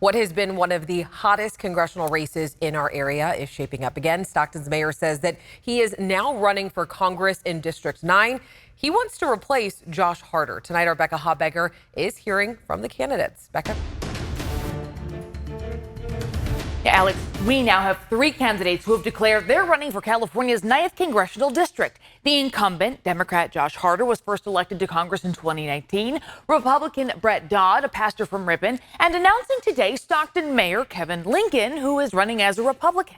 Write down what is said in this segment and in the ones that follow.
What has been one of the hottest congressional races in our area is shaping up again. Stockton's mayor says that he is now running for Congress in District 9. He wants to replace Josh Harder. Tonight, our Becca Habegger is hearing from the candidates. Becca. Yeah, Alex, we now have 3 candidates who have declared they're running for California's 9th congressional district. The incumbent, Democrat Josh Harder, was first elected to Congress in 2019. Republican Brett Dodd, a pastor from Ripon, and announcing today Stockton Mayor Kevin Lincoln, who is running as a Republican.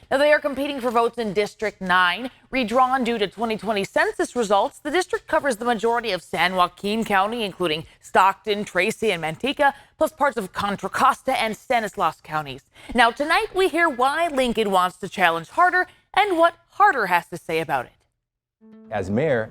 Now, they are competing for votes in District 9. Redrawn due to 2020 census results, the district covers the majority of San Joaquin County, including Stockton, Tracy, and Manteca, plus parts of Contra Costa and Stanislaus counties. Now, tonight we hear why Lincoln wants to challenge Harder and what Harder has to say about it. As mayor,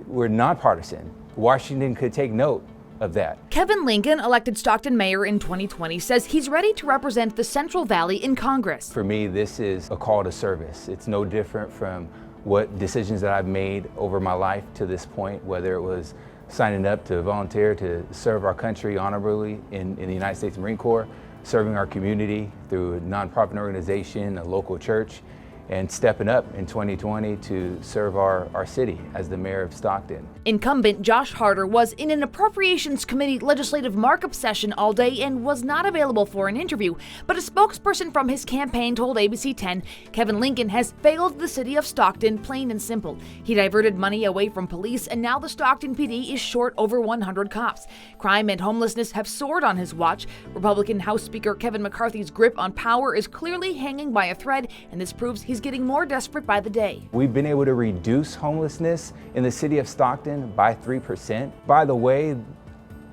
we're nonpartisan. Washington could take note of that. Kevin Lincoln, elected Stockton mayor in 2020, says he's ready to represent the Central Valley in Congress. For me, this is a call to service. It's no different from what decisions that I've made over my life to this point, whether it was signing up to volunteer to serve our country honorably in the United States Marine Corps, serving our community through a nonprofit organization, a local church, and stepping up in 2020 to serve our city as the mayor of Stockton. Incumbent Josh Harder was in an Appropriations Committee legislative markup session all day and was not available for an interview. But a spokesperson from his campaign told ABC 10 Kevin Lincoln has failed the city of Stockton, plain and simple. He diverted money away from police, and now the Stockton PD is short over 100 cops. Crime and homelessness have soared on his watch. Republican House Speaker Kevin McCarthy's grip on power is clearly hanging by a thread, and this proves he's getting more desperate by the day. We've been able to reduce homelessness in the city of Stockton by 3%. By the way,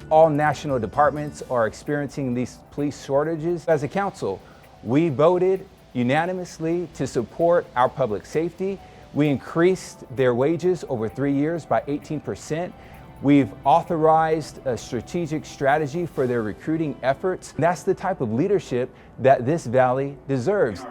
all national departments are experiencing these police shortages. As a council, we voted unanimously to support our public safety. We increased their wages over 3 years by 18%. We've authorized a strategic strategy for their recruiting efforts. That's the type of leadership that this valley deserves.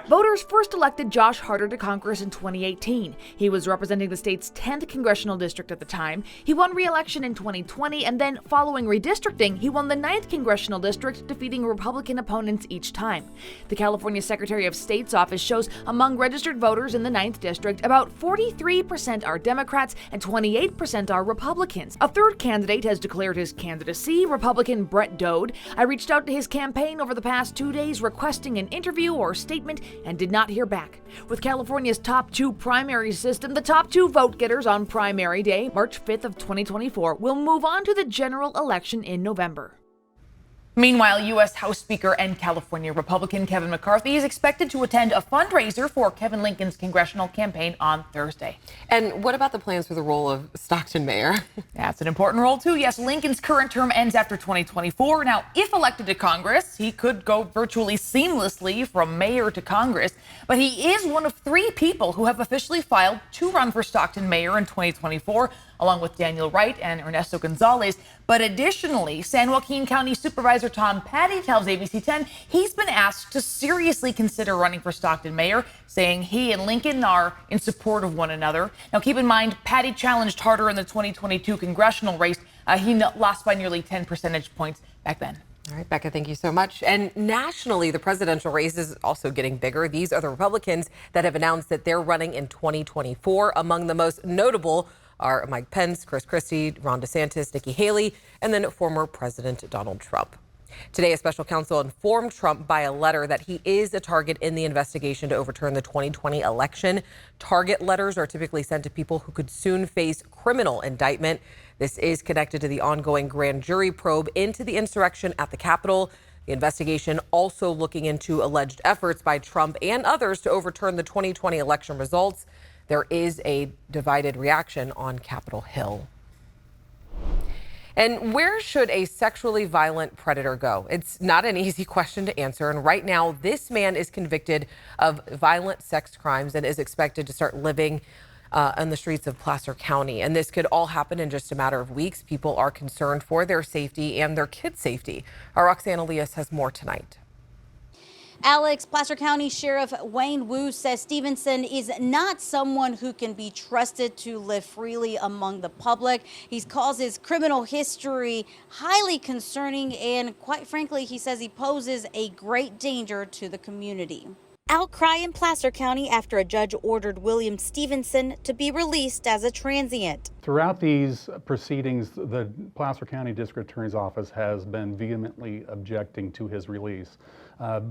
Voters first elected Josh Harder to Congress in 2018. He was representing the state's 10th congressional district at the time. He won re-election in 2020, and then following redistricting, he won the 9th congressional district, defeating Republican opponents each time. The California Secretary of State's office shows among registered voters in the 9th district, about 43% are Democrats and 28% are Republicans. A third candidate has declared his candidacy, Republican Brett Dodd. I reached out to his campaign over the past 2 days requesting an interview or statement and did not hear back. With California's top 2 primary system, the top 2 vote getters on primary day, March 5th of 2024, will move on to the general election in November. Meanwhile, U.S. House Speaker and California Republican Kevin McCarthy is expected to attend a fundraiser for Kevin Lincoln's congressional campaign on Thursday. And what about the plans for the role of Stockton mayor? That's an important role, too. Yes, Lincoln's current term ends after 2024. Now, if elected to Congress, he could go virtually seamlessly from mayor to Congress. But he is one of 3 people who have officially filed to run for Stockton mayor in 2024, along with Daniel Wright and Ernesto Gonzalez. But additionally, San Joaquin County Supervisor Tom Petty tells ABC 10 he's been asked to seriously consider running for Stockton mayor, saying he and Lincoln are in support of one another. Now, keep in mind, Petty challenged Harder in the 2022 congressional race. He lost by nearly 10 percentage points back then. All right, Becca, thank you so much. And nationally, the presidential race is also getting bigger. These are the Republicans that have announced that they're running in 2024. Among the most notable are Mike Pence, Chris Christie, Ron DeSantis, Nikki Haley, and then former President Donald Trump. Today, a special counsel informed Trump by a letter that he is a target in the investigation to overturn the 2020 election. Target letters are typically sent to people who could soon face criminal indictment. This is connected to the ongoing grand jury probe into the insurrection at the Capitol. The investigation also looking into alleged efforts by Trump and others to overturn the 2020 election results. There is a divided reaction on Capitol Hill. And where should a sexually violent predator go? It's not an easy question to answer. And right now, this man is convicted of violent sex crimes and is expected to start living on the streets of Placer County. And this could all happen in just a matter of weeks. People are concerned for their safety and their kids' safety. Our Roxanne Elias has more tonight. Alex, Placer County Sheriff Wayne Wu says Stevenson is not someone who can be trusted to live freely among the public. He calls his criminal history highly concerning, and quite frankly, he says he poses a great danger to the community. Outcry in Placer County after a judge ordered William Stevenson to be released as a transient. Throughout these proceedings, the Placer County District Attorney's Office has been vehemently objecting to his release.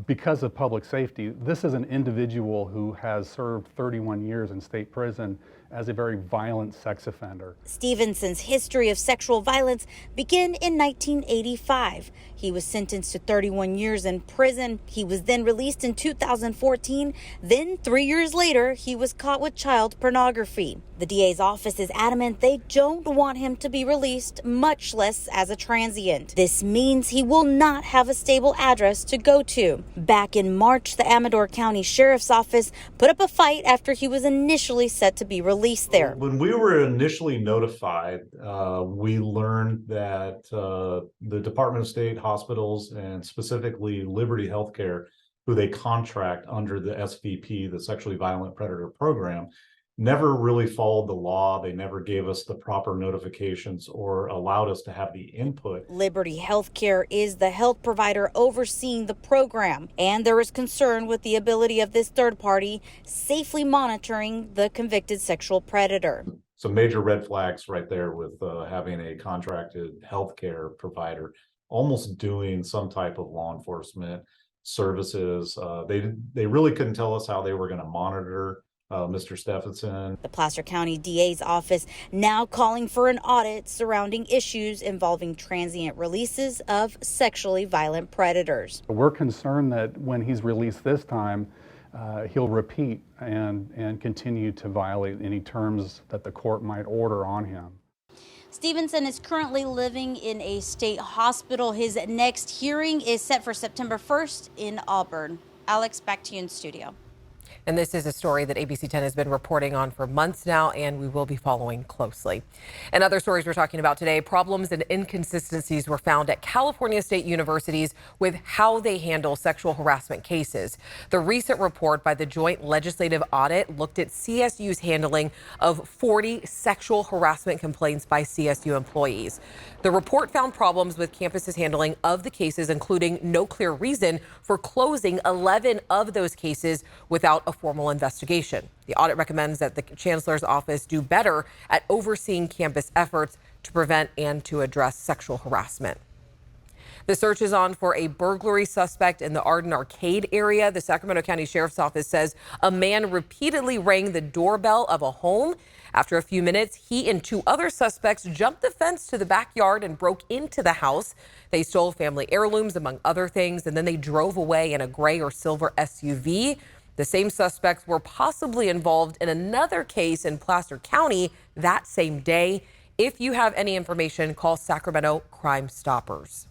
Because of public safety, this is an individual who has served 31 years in state prison as a very violent sex offender. Stevenson's history of sexual violence began in 1985. He was sentenced to 31 years in prison. He was then released in 2014. Then 3 years later, he was caught with child pornography. The DA's office is adamant they don't want him to be released, much less as a transient. This means he will not have a stable address to go to. Back in March, the Amador County Sheriff's Office put up a fight after he was initially set to be released there. When we were initially notified, we learned that the Department of State hospitals, and specifically Liberty Healthcare, who they contract under the SVP, the Sexually Violent Predator Program, never really followed the law. They never gave us the proper notifications or allowed us to have the input. Liberty Healthcare is the health provider overseeing the program, and there is concern with the ability of this third party safely monitoring the convicted sexual predator. Some major red flags right there with having a contracted healthcare provider almost doing some type of law enforcement services. They really couldn't tell us how they were going to monitor Mr. Stephenson. The Placer County DA's office now calling for an audit surrounding issues involving transient releases of sexually violent predators. We're concerned that when he's released this time, he'll repeat and continue to violate any terms that the court might order on him. Stevenson is currently living in a state hospital. His next hearing is set for September 1st in Auburn. Alex, back to you in studio. And this is a story that ABC 10 has been reporting on for months now, and we will be following closely. And other stories we're talking about today, problems and inconsistencies were found at California state universities with how they handle sexual harassment cases. The recent report by the Joint Legislative Audit looked at CSU's handling of 40 sexual harassment complaints by CSU employees. The report found problems with campus's handling of the cases, including no clear reason for closing 11 of those cases without a formal investigation. The audit recommends that the chancellor's office do better at overseeing campus efforts to prevent and to address sexual harassment. The search is on for a burglary suspect in the Arden Arcade area. The Sacramento County Sheriff's Office says a man repeatedly rang the doorbell of a home. After a few minutes, he and two other suspects jumped the fence to the backyard and broke into the house. They stole family heirlooms, among other things, and then they drove away in a gray or silver SUV. The same suspects were possibly involved in another case in Placer County that same day. If you have any information, call Sacramento Crime Stoppers.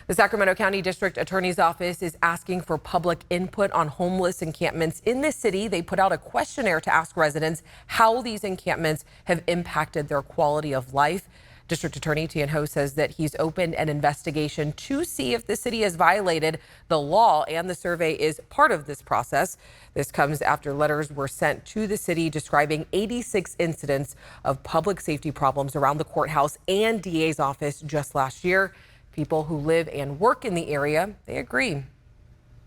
The Sacramento County District Attorney's Office is asking for public input on homeless encampments in the city. They put out a questionnaire to ask residents how these encampments have impacted their quality of life. District Attorney Tian Ho says that he's opened an investigation to see if the city has violated the law, and the survey is part of this process. This comes after letters were sent to the city describing 86 incidents of public safety problems around the courthouse and DA's office just last year. People who live and work in the area, they agree.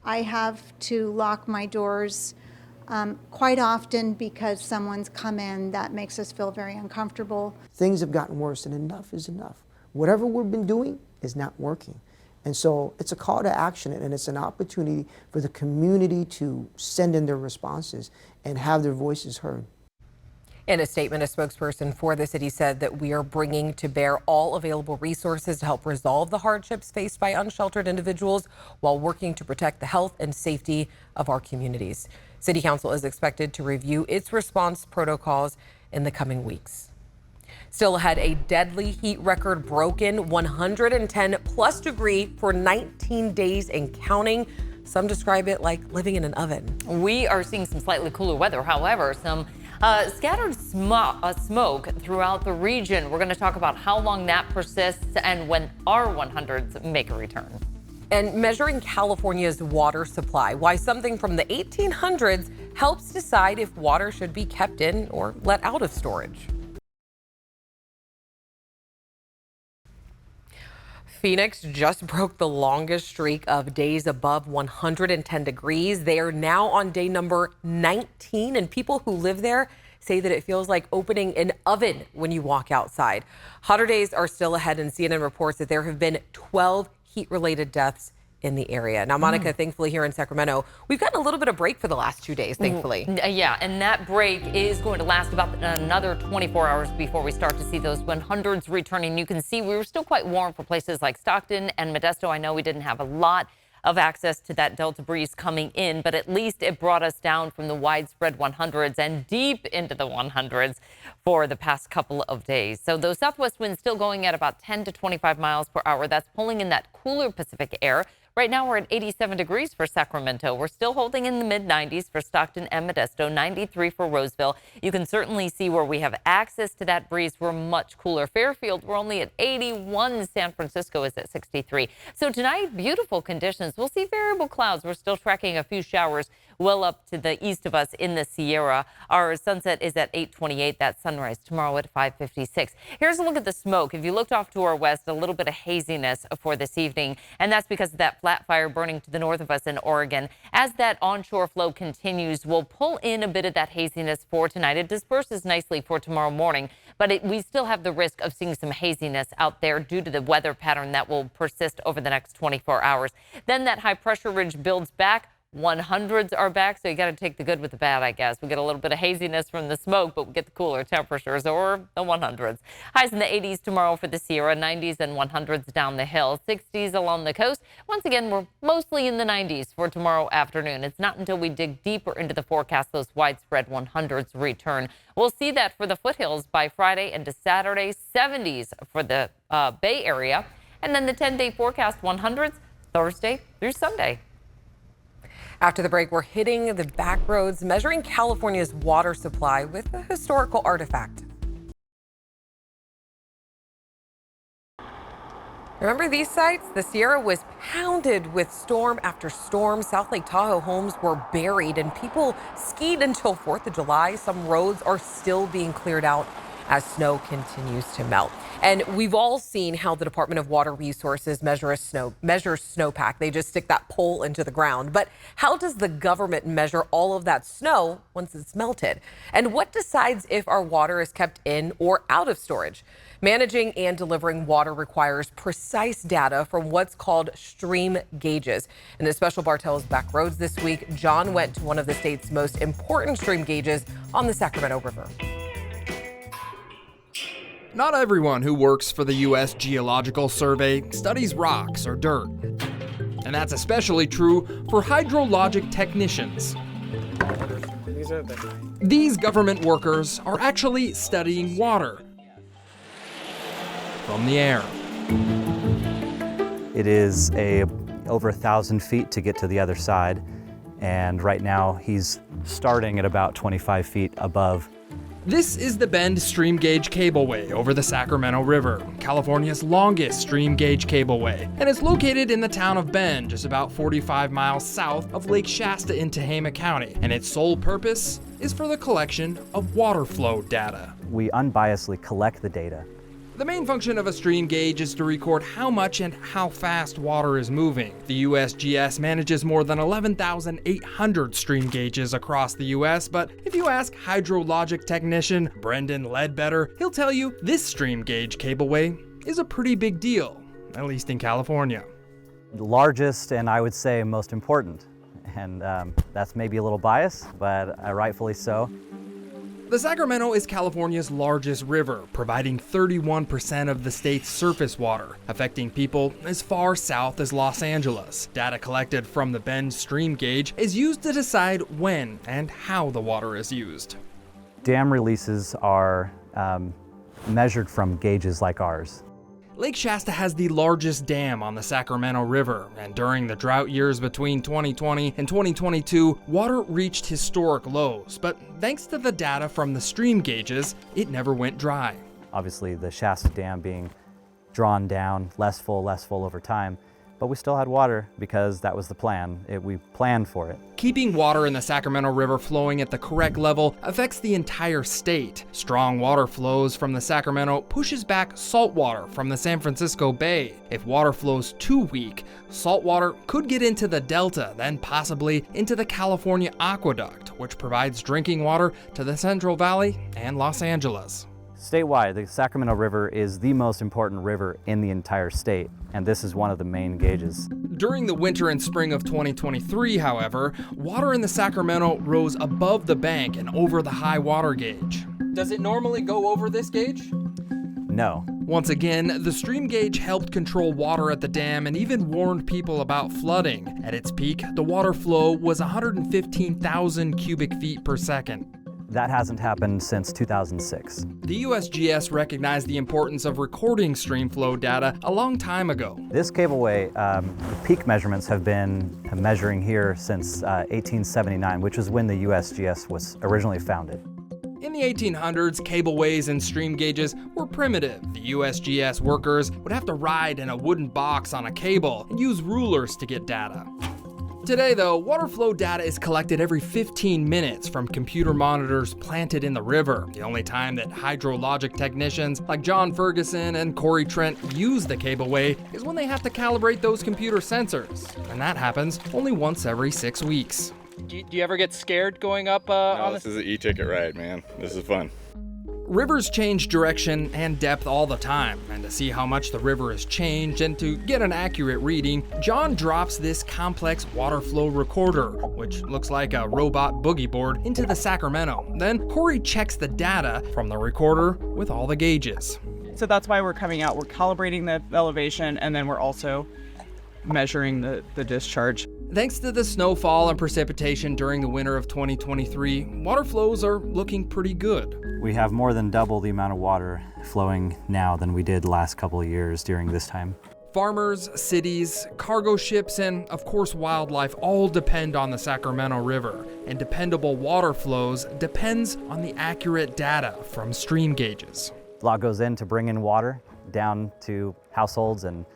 I have to lock my doors quite often because someone's come in. That makes us feel very uncomfortable. Things have gotten worse, and enough is enough. Whatever we've been doing is not working. And so it's a call to action, and it's an opportunity for the community to send in their responses and have their voices heard. In a statement, a spokesperson for the city said that we are bringing to bear all available resources to help resolve the hardships faced by unsheltered individuals while working to protect the health and safety of our communities. City Council is expected to review its response protocols in the coming weeks. Still ahead, a deadly heat record broken, 110 plus degree for 19 days and counting. Some describe it like living in an oven. We are seeing some slightly cooler weather. However, some scattered smoke throughout the region. We're going to talk about how long that persists and when our 100s make a return. and measuring California's water supply, why something from the 1800s helps decide if water should be kept in or let out of storage. Phoenix just broke the longest streak of days above 110 degrees. They are now on day number 19, and people who live there say that it feels like opening an oven when you walk outside. Hotter days are still ahead, and CNN reports that there have been 12 heat-related deaths in the area. Now, Monica, thankfully here in Sacramento, we've gotten a little bit of break for the last 2 days, thankfully. Yeah, and that break is going to last about another 24 hours before we start to see those 100s returning. You can see we were still quite warm for places like Stockton and Modesto. I know we didn't have a lot of access to that Delta breeze coming in, but at least it brought us down from the widespread 100s and deep into the 100s for the past couple of days. So those southwest winds still going at about 10 to 25 miles per hour. That's pulling in that cooler Pacific air. Right now, we're at 87 degrees for Sacramento. We're still holding in the mid-90s for Stockton and Modesto, 93 for Roseville. You can certainly see where we have access to that breeze. We're much cooler. Fairfield, we're only at 81. San Francisco is at 63. So tonight, beautiful conditions. We'll see variable clouds. We're still tracking a few showers well up to the east of us in the Sierra. Our sunset is at 8:28. That sunrise tomorrow at 5:56. Here's a look at the smoke. If you looked off to our west, a little bit of haziness for this evening, and that's because of that flat fire burning to the north of us in Oregon. As that onshore flow continues, we'll pull in a bit of that haziness for tonight. It disperses nicely for tomorrow morning, but we still have the risk of seeing some haziness out there due to the weather pattern that will persist over the next 24 hours. Then that high pressure ridge builds back. 100s are back, so you got to take the good with the bad, I guess. We get a little bit of haziness from the smoke, but we get the cooler temperatures, or the 100s. Highs in the 80s tomorrow for the Sierra, 90s and 100s down the hill, 60s along the coast. Once again, we're mostly in the 90s for tomorrow afternoon. It's not until we dig deeper into the forecast those widespread 100s return. We'll see that for the foothills by Friday into Saturday, 70s for the Bay Area, and then the 10-day forecast 100s Thursday through Sunday. After the break, we're hitting the back roads, measuring California's water supply with a historical artifact. Remember these sites? The Sierra was pounded with storm after storm. South Lake Tahoe homes were buried and people skied until 4th of July. Some roads are still being cleared out as snow continues to melt. And we've all seen how the Department of Water Resources measures snowpack. They just stick that pole into the ground. But how does the government measure all of that snow once it's melted? And what decides if our water is kept in or out of storage? Managing and delivering water requires precise data from what's called stream gauges. In a special Bartell's Back Roads this week, John went to one of the state's most important stream gauges on the Sacramento River. Not everyone who works for the U.S. Geological Survey studies rocks or dirt. And that's especially true for hydrologic technicians. These government workers are actually studying water from the air. It is over 1,000 feet to get to the other side, and right now he's starting at about 25 feet above. This is the Bend Stream Gauge Cableway over the Sacramento River, California's longest stream gauge cableway, and it's located in the town of Bend, just about 45 miles south of Lake Shasta in Tehama County, and its sole purpose is for the collection of water flow data. We unbiasedly collect the data. The main function of a stream gauge is to record how much and how fast water is moving. The USGS manages more than 11,800 stream gauges across the US, but if you ask hydrologic technician Brendan Ledbetter, he'll tell you this stream gauge cableway is a pretty big deal, at least in California. The largest and I would say most important, and that's maybe a little biased, but rightfully so. The Sacramento is California's largest river, providing 31% of the state's surface water, affecting people as far south as Los Angeles. Data collected from the Bend stream gauge is used to decide when and how the water is used. Dam releases are measured from gauges like ours. Lake Shasta has the largest dam on the Sacramento River, and during the drought years between 2020 and 2022, water reached historic lows, but thanks to the data from the stream gauges, it never went dry. Obviously, the Shasta Dam being drawn down, less full over time, but we still had water because that was the plan. We planned for it. Keeping water in the Sacramento River flowing at the correct level affects the entire state. Strong water flows from the Sacramento pushes back salt water from the San Francisco Bay. If water flows too weak, salt water could get into the Delta, then possibly into the California Aqueduct, which provides drinking water to the Central Valley and Los Angeles. Statewide, the Sacramento River is the most important river in the entire state, and this is one of the main gauges. During the winter and spring of 2023, however, water in the Sacramento rose above the bank and over the high water gauge. Does it normally go over this gauge? No. Once again, the stream gauge helped control water at the dam and even warned people about flooding. At its peak, the water flow was 115,000 cubic feet per second. That hasn't happened since 2006. The USGS recognized the importance of recording stream flow data a long time ago. This cableway, peak measurements have been measuring here since 1879, which is when the USGS was originally founded. In the 1800s, cableways and stream gauges were primitive. The USGS workers would have to ride in a wooden box on a cable and use rulers to get data. Today, though, water flow data is collected every 15 minutes from computer monitors planted in the river. The only time that hydrologic technicians like John Ferguson and Corey Trent use the cableway is when they have to calibrate those computer sensors. And that happens only once every 6 weeks. Do you ever get scared going up on this? This is an e-ticket ride, man. This is fun. Rivers change direction and depth all the time, and to see how much the river has changed and to get an accurate reading, John drops this complex water flow recorder, which looks like a robot boogie board, into the Sacramento. Then Corey checks the data from the recorder with all the gauges. So that's why we're coming out. We're calibrating the elevation, and then we're also measuring the discharge. Thanks to the snowfall and precipitation during the winter of 2023, water flows are looking pretty good. We have more than double the amount of water flowing now than we did the last couple of years during this time. Farmers, cities, cargo ships, and of course wildlife all depend on the Sacramento River, and dependable water flows depends on the accurate data from stream gauges. A lot goes into bringing water down to households and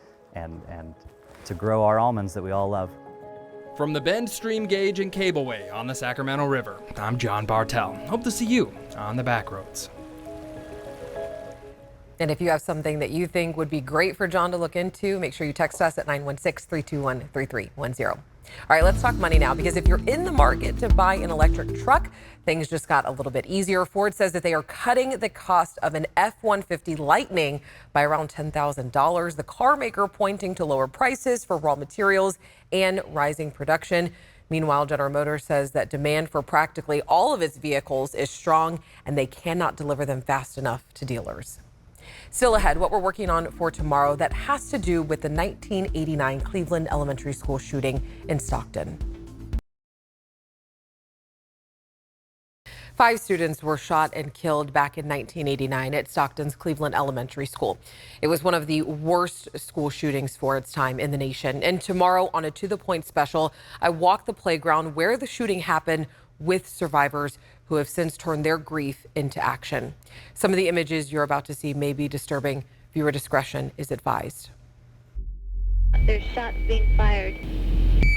to grow our almonds that we all love. From the Bend Stream Gauge and Cableway on the Sacramento River, I'm John Bartell. Hope to see you on the back roads. And if you have something that you think would be great for John to look into, make sure you text us at 916-321-3310. All right, let's talk money now, because if you're in the market to buy an electric truck, things just got a little bit easier. Ford says that they are cutting the cost of an F-150 Lightning by around $10,000. The car maker pointing to lower prices for raw materials and rising production. Meanwhile, General Motors says that demand for practically all of its vehicles is strong and they cannot deliver them fast enough to dealers. Still ahead, what we're working on for tomorrow that has to do with the 1989 Cleveland Elementary School shooting in Stockton. 5 students were shot and killed back in 1989 at Stockton's Cleveland Elementary School. It was one of the worst school shootings for its time in the nation. And tomorrow on a To The Point special, I walk the playground where the shooting happened with survivors who have since turned their grief into action. Some of the images you're about to see may be disturbing. Viewer discretion is advised. There's shots being fired.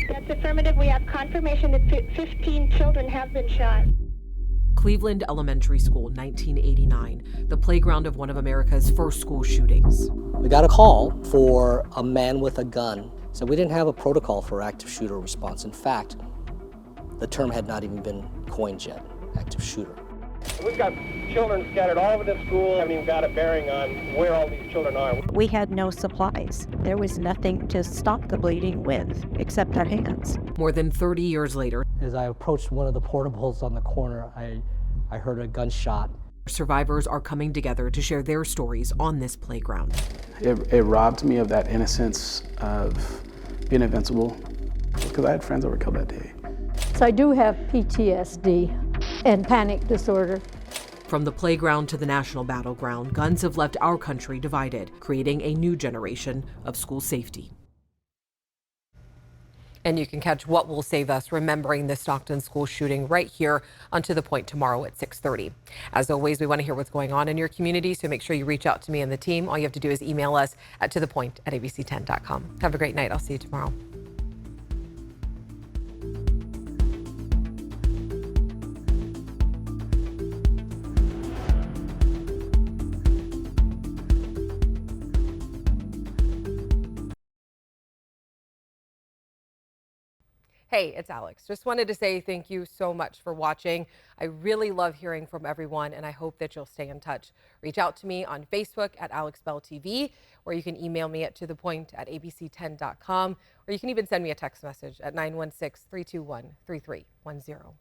That's affirmative. We have confirmation that 15 children have been shot. Cleveland Elementary School, 1989, the playground of one of America's first school shootings. We got a call for a man with a gun. So we didn't have a protocol for active shooter response. In fact, the term had not even been coined yet, active shooter. We've got children scattered all over the school. I haven't even got a bearing on where all these children are. We had no supplies. There was nothing to stop the bleeding with except our hands. More than 30 years later, as I approached one of the portables on the corner, I heard a gunshot. Survivors are coming together to share their stories on this playground. It robbed me of that innocence of being invincible, because I had friends that were killed that day. So I do have PTSD and panic disorder. From the playground to the national battleground, guns have left our country divided, creating a new generation of school safety. And you can catch What Will Save Us, remembering the Stockton school shooting right here on To The Point tomorrow at 6:30. As always, we want to hear what's going on in your community, so make sure you reach out to me and the team. All you have to do is email us at tothepoint@abc10.com. Have a great night. I'll see you tomorrow. Hey, it's Alex. Just wanted to say thank you so much for watching. I really love hearing from everyone, and I hope that you'll stay in touch. Reach out to me on Facebook at AlexBellTV, or you can email me at tothepoint@abc10.com, or you can even send me a text message at 916-321-3310.